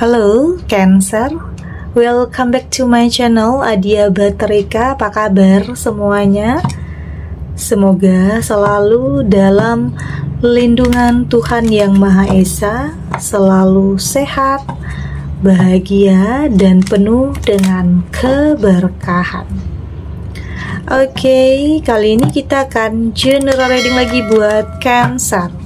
Halo Cancer, welcome back to my channel Adia Baterika. Apa kabar semuanya? Semoga selalu dalam lindungan Tuhan Yang Maha Esa, selalu sehat, bahagia, dan penuh dengan keberkahan. Oke, kali ini kita akan general reading lagi buat Cancer.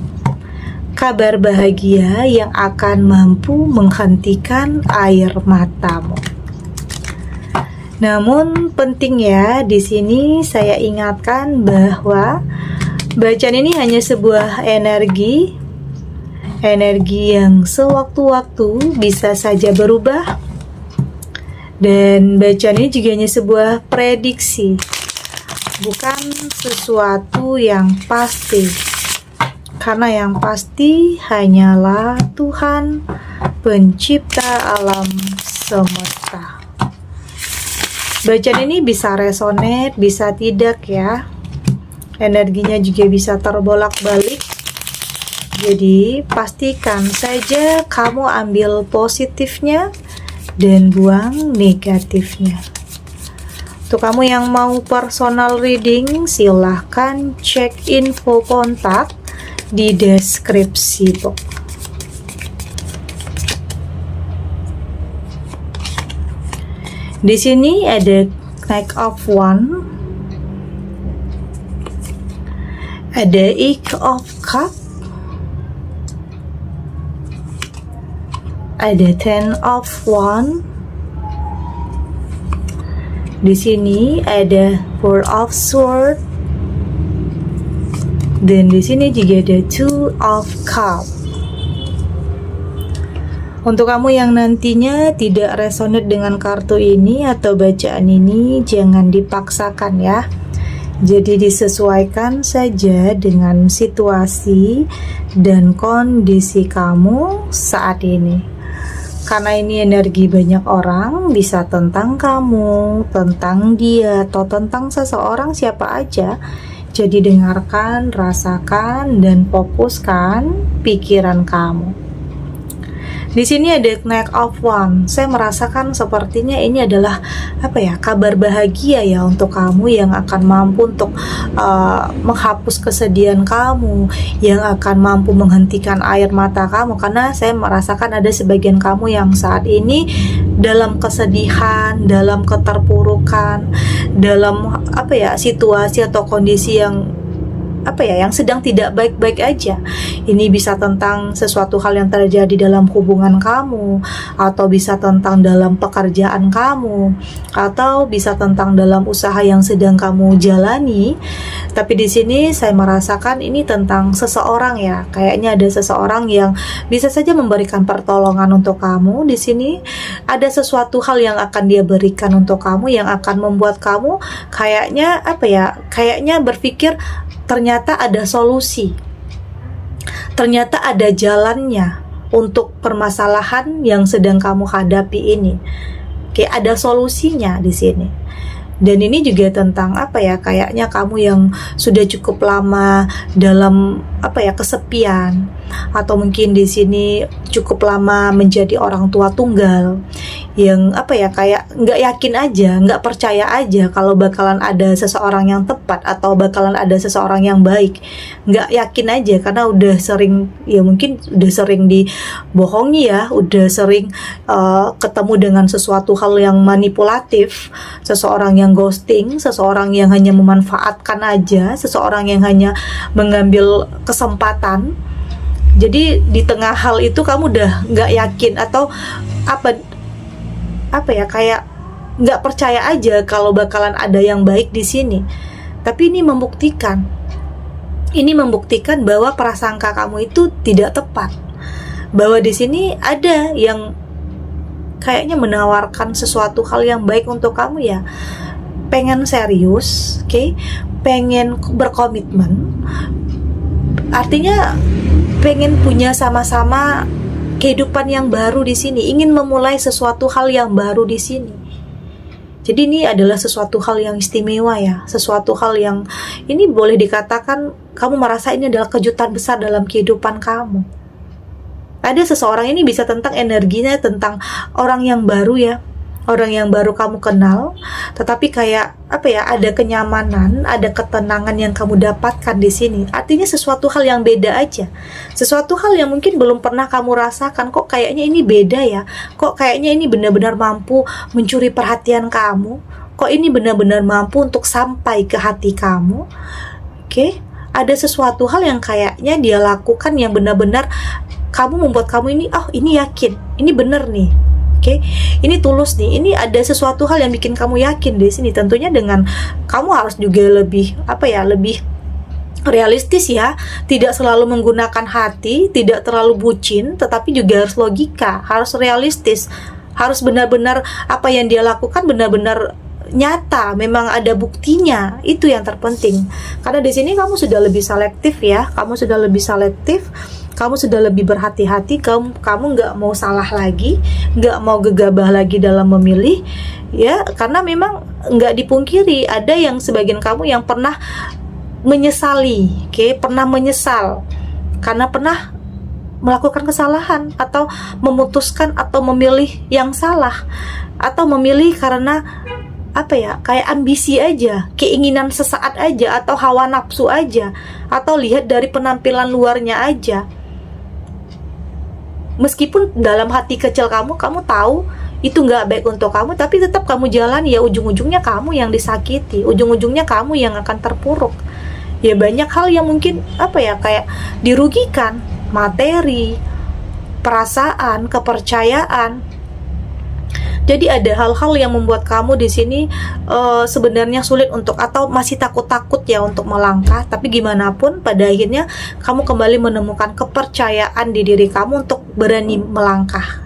Kabar bahagia yang akan mampu menghentikan air matamu. Namun penting ya, di sini saya ingatkan bahwa bacaan ini hanya sebuah energi yang sewaktu-waktu bisa saja berubah, dan bacaan ini juga hanya sebuah prediksi, bukan sesuatu yang pasti. Karena yang pasti hanyalah Tuhan, pencipta alam semesta. Bacaan ini bisa resonate, bisa tidak ya. Energinya juga bisa terbolak-balik. Jadi pastikan saja kamu ambil positifnya dan buang negatifnya. Untuk kamu yang mau personal reading, silahkan cek info kontak di deskripsi box. Di sini ada Knight of Wands, ada Eight of Cups, ada Ten of Wands. Di sini ada Four of Swords. Dan di sini juga ada Two of Cups. Untuk kamu yang nantinya tidak resonate dengan kartu ini atau bacaan ini, jangan dipaksakan ya. Jadi disesuaikan saja dengan situasi dan kondisi kamu saat ini. Karena ini energi banyak orang, bisa tentang kamu, tentang dia, atau tentang seseorang siapa aja. Jadi dengarkan, rasakan, dan fokuskan pikiran kamu. Di sini ada Knight of Wands. Saya merasakan sepertinya ini adalah kabar bahagia ya untuk kamu yang akan mampu untuk menghapus kesedihan kamu, yang akan mampu menghentikan air mata kamu. Karena saya merasakan ada sebagian kamu yang saat ini dalam kesedihan, dalam keterpurukan, dalam situasi atau kondisi yang yang sedang tidak baik-baik aja. Ini bisa tentang sesuatu hal yang terjadi dalam hubungan kamu, atau bisa tentang dalam pekerjaan kamu, atau bisa tentang dalam usaha yang sedang kamu jalani. Tapi di sini saya merasakan ini tentang seseorang ya. Kayaknya ada seseorang yang bisa saja memberikan pertolongan untuk kamu. Di sini ada sesuatu hal yang akan dia berikan untuk kamu, yang akan membuat kamu kayaknya berpikir ternyata ada solusi, ternyata ada jalannya untuk permasalahan yang sedang kamu hadapi ini. Kayak ada solusinya di sini. Dan ini juga tentang kayaknya kamu yang sudah cukup lama dalam kesepian, atau mungkin di sini cukup lama menjadi orang tua tunggal yang kayak nggak yakin aja, nggak percaya aja kalau bakalan ada seseorang yang tepat atau bakalan ada seseorang yang baik. Nggak yakin aja karena udah sering dibohongi ya, udah sering ketemu dengan sesuatu hal yang manipulatif, seseorang yang ghosting, seseorang yang hanya memanfaatkan aja, seseorang yang hanya mengambil kesempatan. Jadi di tengah hal itu kamu udah nggak yakin atau kayak nggak percaya aja kalau bakalan ada yang baik di sini. Tapi ini membuktikan bahwa prasangka kamu itu tidak tepat. Bahwa di sini ada yang kayaknya menawarkan sesuatu hal yang baik untuk kamu ya. Pengen serius, pengen berkomitmen. Artinya pengen punya sama-sama kehidupan yang baru di sini, ingin memulai sesuatu hal yang baru di sini. Jadi ini adalah sesuatu hal yang istimewa ya, sesuatu hal yang ini boleh dikatakan kamu merasa ini adalah kejutan besar dalam kehidupan kamu. Ada seseorang ini bisa tentang energinya, tentang orang yang baru ya, orang yang baru kamu kenal, tetapi kayak apa ya, ada kenyamanan, ada ketenangan yang kamu dapatkan di sini. Artinya sesuatu hal yang beda aja, sesuatu hal yang mungkin belum pernah kamu rasakan. Kok kayaknya ini beda ya, kok kayaknya ini benar-benar mampu mencuri perhatian kamu, kok ini benar-benar mampu untuk sampai ke hati kamu. Oke, ada sesuatu hal yang kayaknya dia lakukan yang benar-benar kamu membuat kamu ini, oh ini yakin, ini bener nih. Oke, ini tulus nih. Ini ada sesuatu hal yang bikin kamu yakin di sini. Tentunya dengan kamu harus juga lebih apa ya, lebih realistis ya. Tidak selalu menggunakan hati, tidak terlalu bucin, tetapi juga harus logika, harus realistis, harus benar-benar apa yang dia lakukan benar-benar nyata, memang ada buktinya. Itu yang terpenting. Karena di sini kamu sudah lebih selektif ya, kamu sudah lebih selektif, kamu sudah lebih berhati-hati, kamu nggak mau salah lagi, nggak mau gegabah lagi dalam memilih ya. Karena memang nggak dipungkiri ada yang sebagian kamu yang pernah menyesali, pernah menyesal karena pernah melakukan kesalahan, atau memutuskan atau memilih yang salah, atau memilih karena apa ya, kayak ambisi aja, keinginan sesaat aja, atau hawa nafsu aja, atau lihat dari penampilan luarnya aja. Meskipun dalam hati kecil kamu tahu itu nggak baik untuk kamu, tapi tetap kamu jalan ya, ujung-ujungnya kamu yang disakiti, ujung-ujungnya kamu yang akan terpuruk. Ya banyak hal yang mungkin apa ya, kayak dirugikan, materi, perasaan, kepercayaan. Jadi ada hal-hal yang membuat kamu di sini sebenarnya sulit untuk, atau masih takut-takut ya untuk melangkah. Tapi gimana pun pada akhirnya kamu kembali menemukan kepercayaan di diri kamu untuk berani melangkah.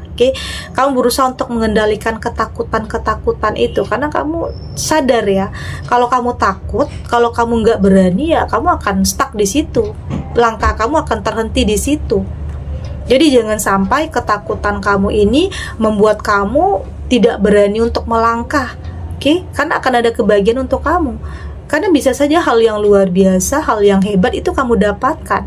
Kamu berusaha untuk mengendalikan ketakutan itu, karena kamu sadar ya, kalau kamu takut, kalau kamu nggak berani ya kamu akan stuck di situ, langkah kamu akan terhenti di situ. Jadi jangan sampai ketakutan kamu ini membuat kamu tidak berani untuk melangkah, karena akan ada kebahagiaan untuk kamu. Karena bisa saja hal yang luar biasa, hal yang hebat itu kamu dapatkan.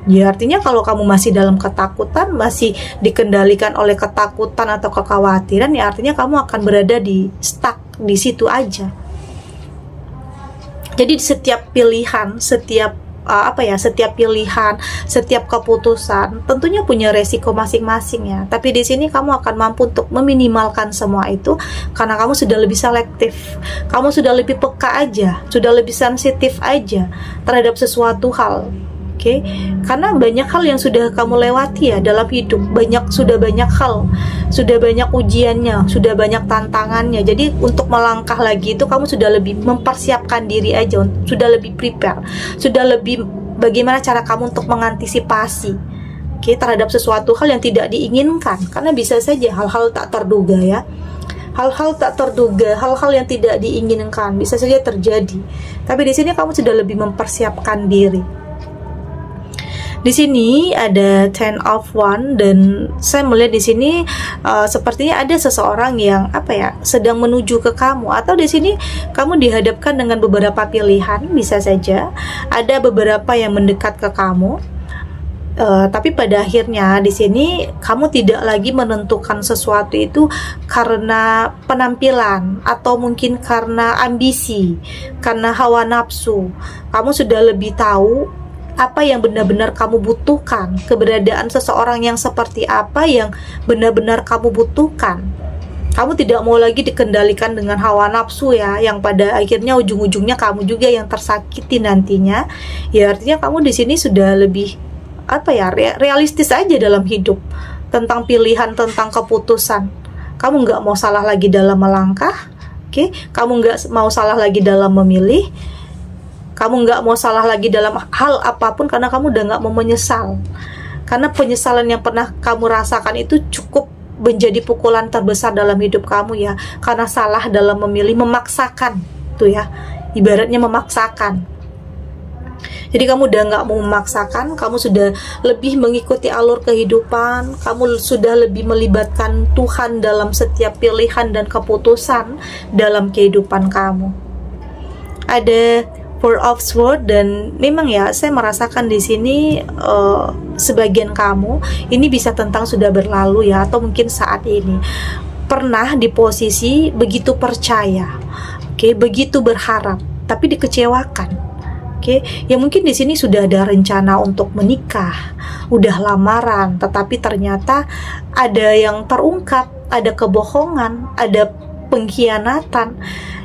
Ya artinya kalau kamu masih dalam ketakutan, masih dikendalikan oleh ketakutan atau kekhawatiran, ya artinya kamu akan berada di stuck di situ aja. Jadi setiap pilihan, setiap pilihan, setiap keputusan tentunya punya resiko masing-masing ya. Tapi di sini kamu akan mampu untuk meminimalkan semua itu karena kamu sudah lebih selektif, kamu sudah lebih peka aja, sudah lebih sensitif aja terhadap sesuatu hal. Karena banyak hal yang sudah kamu lewati ya dalam hidup, sudah banyak hal, sudah banyak ujiannya, sudah banyak tantangannya. Jadi untuk melangkah lagi itu kamu sudah lebih mempersiapkan diri aja, sudah lebih prepare, sudah lebih bagaimana cara kamu untuk mengantisipasi terhadap sesuatu hal yang tidak diinginkan. Karena bisa saja hal-hal tak terduga ya, hal-hal tak terduga, hal-hal yang tidak diinginkan bisa saja terjadi. Tapi di sini kamu sudah lebih mempersiapkan diri. Di sini ada Ten of Wands dan saya melihat di sini sepertinya ada seseorang yang sedang menuju ke kamu, atau di sini kamu dihadapkan dengan beberapa pilihan. Bisa saja ada beberapa yang mendekat ke kamu, tapi pada akhirnya di sini kamu tidak lagi menentukan sesuatu itu karena penampilan atau mungkin karena ambisi, karena hawa nafsu. Kamu sudah lebih tahu apa yang benar-benar kamu butuhkan, keberadaan seseorang yang seperti apa yang benar-benar kamu butuhkan. Kamu tidak mau lagi dikendalikan dengan hawa nafsu ya, yang pada akhirnya ujung-ujungnya kamu juga yang tersakiti nantinya. Ya artinya kamu di sini sudah lebih realistis aja dalam hidup, tentang pilihan, tentang keputusan. Kamu nggak mau salah lagi dalam melangkah, kamu nggak mau salah lagi dalam memilih. Kamu nggak mau salah lagi dalam hal apapun karena kamu udah nggak mau menyesal. Karena penyesalan yang pernah kamu rasakan itu cukup menjadi pukulan terbesar dalam hidup kamu ya. Karena salah dalam memilih, memaksakan tuh ya. Ibaratnya memaksakan. Jadi kamu udah nggak mau memaksakan, kamu sudah lebih mengikuti alur kehidupan, kamu sudah lebih melibatkan Tuhan dalam setiap pilihan dan keputusan dalam kehidupan kamu. Ada Four of Swords, dan memang ya saya merasakan di sini sebagian kamu ini bisa tentang sudah berlalu ya, atau mungkin saat ini pernah di posisi begitu percaya, begitu berharap tapi dikecewakan. Ya mungkin di sini sudah ada rencana untuk menikah, udah lamaran, tetapi ternyata ada yang terungkap, ada kebohongan, ada pengkhianatan.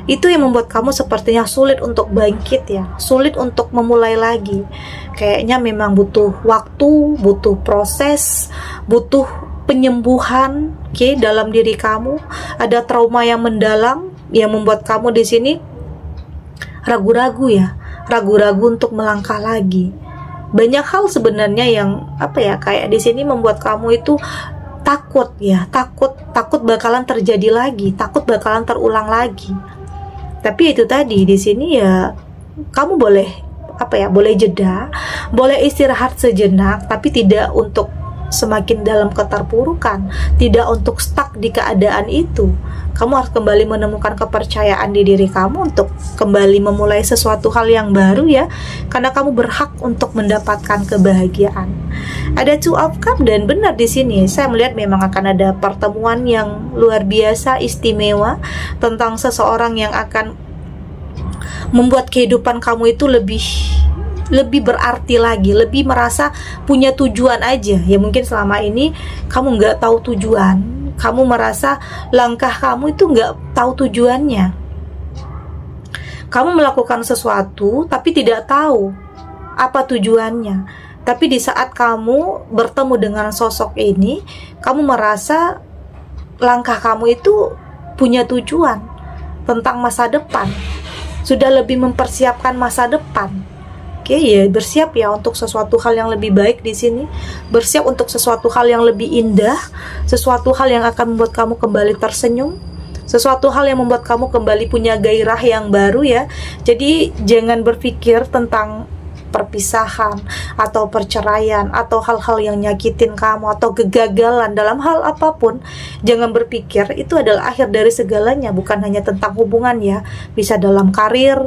Itu yang membuat kamu sepertinya sulit untuk bangkit ya, sulit untuk memulai lagi. Kayaknya memang butuh waktu, butuh proses, butuh penyembuhan dalam diri kamu. Ada trauma yang mendalam yang membuat kamu di sini ragu-ragu ya, ragu-ragu untuk melangkah lagi. Banyak hal sebenarnya yang kayak di sini membuat kamu itu takut ya, takut bakalan terjadi lagi, takut bakalan terulang lagi. Tapi itu tadi di sini ya, kamu boleh boleh jeda, boleh istirahat sejenak, tapi tidak untuk semakin dalam keterpurukan, tidak untuk stuck di keadaan itu. Kamu harus kembali menemukan kepercayaan di diri kamu untuk kembali memulai sesuatu hal yang baru ya, karena kamu berhak untuk mendapatkan kebahagiaan. Ada Two of Cups, dan benar di sini saya melihat memang akan ada pertemuan yang luar biasa istimewa tentang seseorang yang akan membuat kehidupan kamu itu lebih berarti lagi, lebih merasa punya tujuan aja. Ya mungkin selama ini kamu nggak tahu tujuan, kamu merasa langkah kamu itu nggak tahu tujuannya. Kamu melakukan sesuatu tapi tidak tahu apa tujuannya. Tapi di saat kamu bertemu dengan sosok ini, kamu merasa langkah kamu itu punya tujuan tentang masa depan, sudah lebih mempersiapkan masa depan. Ya bersiap ya untuk sesuatu hal yang lebih baik di sini, bersiap untuk sesuatu hal yang lebih indah, sesuatu hal yang akan membuat kamu kembali tersenyum, sesuatu hal yang membuat kamu kembali punya gairah yang baru ya. Jadi jangan berpikir tentang perpisahan atau perceraian atau hal-hal yang nyakitin kamu atau kegagalan dalam hal apapun. Jangan berpikir itu adalah akhir dari segalanya. Bukan hanya tentang hubungan ya, bisa dalam karir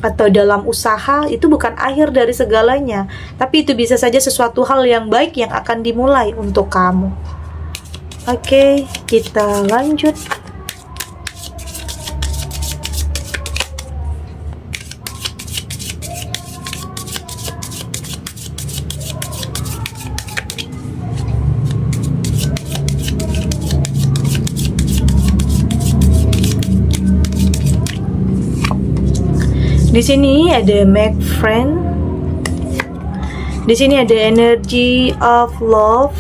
atau dalam usaha, itu bukan akhir dari segalanya, tapi itu bisa saja sesuatu hal yang baik yang akan dimulai untuk kamu. Oke, kita lanjut. Di sini ada make friend. Di sini ada energy of love.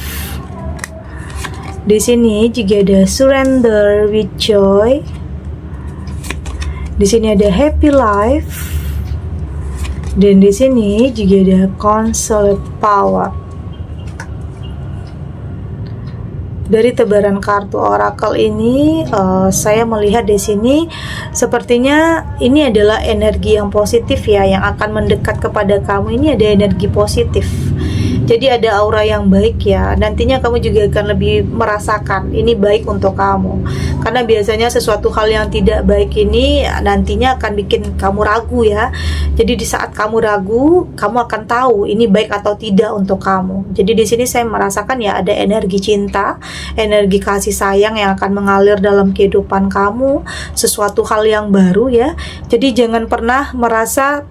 Di sini juga ada surrender with joy. Di sini ada happy life. Dan di sini juga ada consolate power. Dari tebaran kartu oracle ini, saya melihat di sini sepertinya ini adalah energi yang positif ya, yang akan mendekat kepada kamu. Ini ada energi positif. Jadi ada aura yang baik ya. Nantinya kamu juga akan lebih merasakan ini baik untuk kamu. Karena biasanya sesuatu hal yang tidak baik ini nantinya akan bikin kamu ragu ya. Jadi di saat kamu ragu, kamu akan tahu ini baik atau tidak untuk kamu. Jadi di sini saya merasakan ya ada energi cinta, energi kasih sayang yang akan mengalir dalam kehidupan kamu, sesuatu hal yang baru ya. Jadi jangan pernah merasa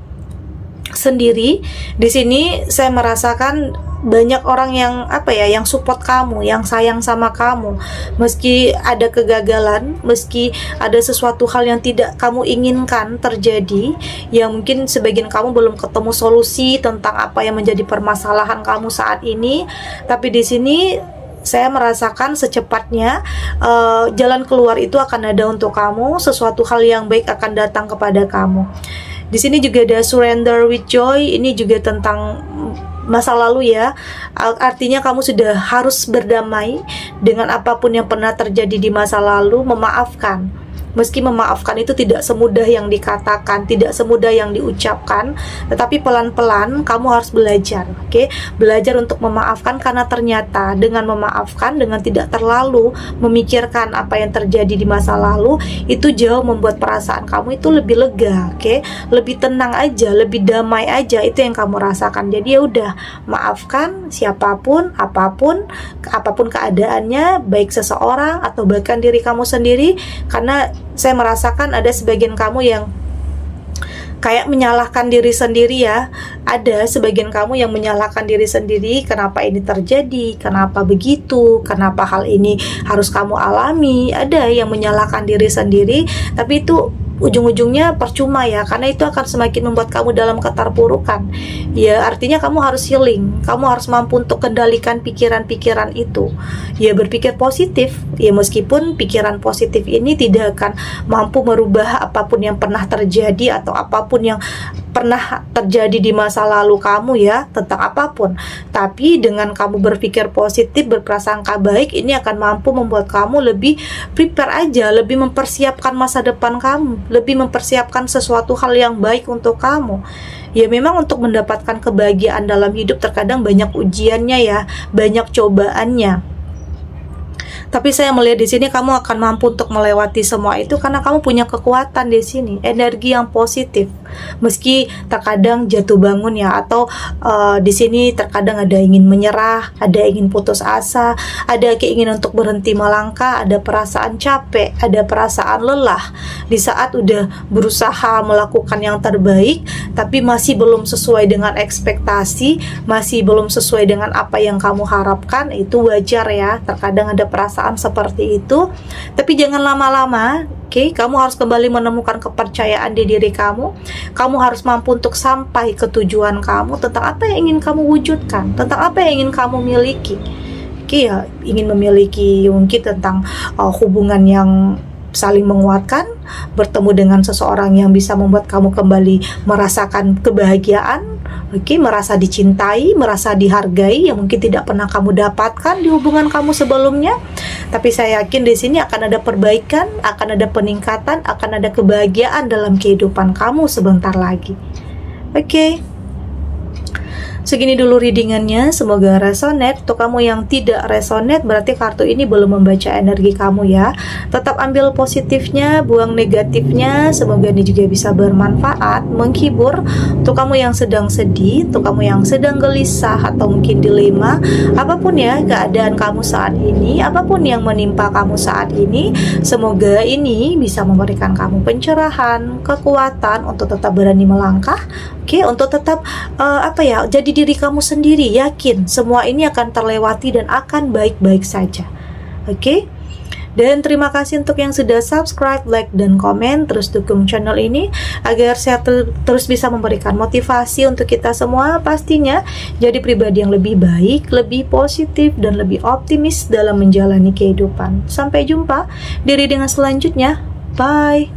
sendiri. Di sini saya merasakan banyak orang yang yang support kamu, yang sayang sama kamu. Meski ada kegagalan, meski ada sesuatu hal yang tidak kamu inginkan terjadi, yang mungkin sebagian kamu belum ketemu solusi tentang apa yang menjadi permasalahan kamu saat ini, tapi di sini saya merasakan secepatnya jalan keluar itu akan ada untuk kamu. Sesuatu hal yang baik akan datang kepada kamu. Di sini juga ada surrender with joy. Ini juga tentang masa lalu ya. Artinya kamu sudah harus berdamai dengan apapun yang pernah terjadi di masa lalu, memaafkan. Meski memaafkan itu tidak semudah yang dikatakan, tidak semudah yang diucapkan, tetapi pelan-pelan kamu harus belajar, oke? Belajar untuk memaafkan, karena ternyata dengan memaafkan, dengan tidak terlalu memikirkan apa yang terjadi di masa lalu, itu jauh membuat perasaan kamu itu lebih lega, oke? Lebih tenang aja, lebih damai aja, itu yang kamu rasakan. Jadi ya udah, maafkan siapapun, apapun keadaannya, baik seseorang atau bahkan diri kamu sendiri, karena saya merasakan ada sebagian kamu yang kayak menyalahkan diri sendiri ya. Ada sebagian kamu yang menyalahkan diri sendiri, kenapa ini terjadi, kenapa begitu, kenapa hal ini harus kamu alami. Ada yang menyalahkan diri sendiri, tapi itu ujung-ujungnya percuma ya, karena itu akan semakin membuat kamu dalam keterpurukan. Ya artinya kamu harus healing, kamu harus mampu untuk kendalikan pikiran-pikiran itu. Ya berpikir positif, ya meskipun pikiran positif ini tidak akan mampu merubah apapun yang pernah terjadi atau apapun yang pernah terjadi di masa lalu kamu ya, tentang apapun. Tapi dengan kamu berpikir positif, berprasangka baik, ini akan mampu membuat kamu lebih prepare aja, lebih mempersiapkan masa depan kamu, lebih mempersiapkan sesuatu hal yang baik untuk kamu. Ya memang untuk mendapatkan kebahagiaan dalam hidup terkadang banyak ujiannya ya, banyak cobaannya. Tapi saya melihat di sini kamu akan mampu untuk melewati semua itu karena kamu punya kekuatan di sini, energi yang positif. Meski terkadang jatuh bangun ya, atau di sini terkadang ada ingin menyerah, ada ingin putus asa, ada keinginan untuk berhenti melangkah, ada perasaan capek, ada perasaan lelah di saat udah berusaha melakukan yang terbaik, tapi masih belum sesuai dengan ekspektasi, masih belum sesuai dengan apa yang kamu harapkan. Itu wajar ya, terkadang ada perasaan seperti itu, tapi jangan lama-lama. Oke, kamu harus kembali menemukan kepercayaan di diri kamu. Kamu harus mampu untuk sampai ke tujuan kamu, tentang apa yang ingin kamu wujudkan, tentang apa yang ingin kamu miliki. Oke ya, ingin memiliki mungkin tentang hubungan yang saling menguatkan, bertemu dengan seseorang yang bisa membuat kamu kembali merasakan kebahagiaan, merasa dicintai, merasa dihargai yang mungkin tidak pernah kamu dapatkan di hubungan kamu sebelumnya. Tapi saya yakin di sini akan ada perbaikan, akan ada peningkatan, akan ada kebahagiaan dalam kehidupan kamu sebentar lagi. Segini dulu readingannya, semoga resonate. Untuk kamu yang tidak resonate, berarti kartu ini belum membaca energi kamu ya. Tetap ambil positifnya, buang negatifnya. Semoga ini juga bisa bermanfaat, menghibur. Untuk kamu yang sedang sedih, untuk kamu yang sedang gelisah atau mungkin dilema, apapun ya keadaan kamu saat ini, apapun yang menimpa kamu saat ini, semoga ini bisa memberikan kamu pencerahan, kekuatan untuk tetap berani melangkah. Untuk tetap jadi diri kamu sendiri, yakin semua ini akan terlewati dan akan baik-baik saja. Dan terima kasih untuk yang sudah subscribe, like, dan komen. Terus dukung channel ini agar saya terus bisa memberikan motivasi untuk kita semua, pastinya jadi pribadi yang lebih baik, lebih positif, dan lebih optimis dalam menjalani kehidupan. Sampai jumpa di reading selanjutnya. Bye.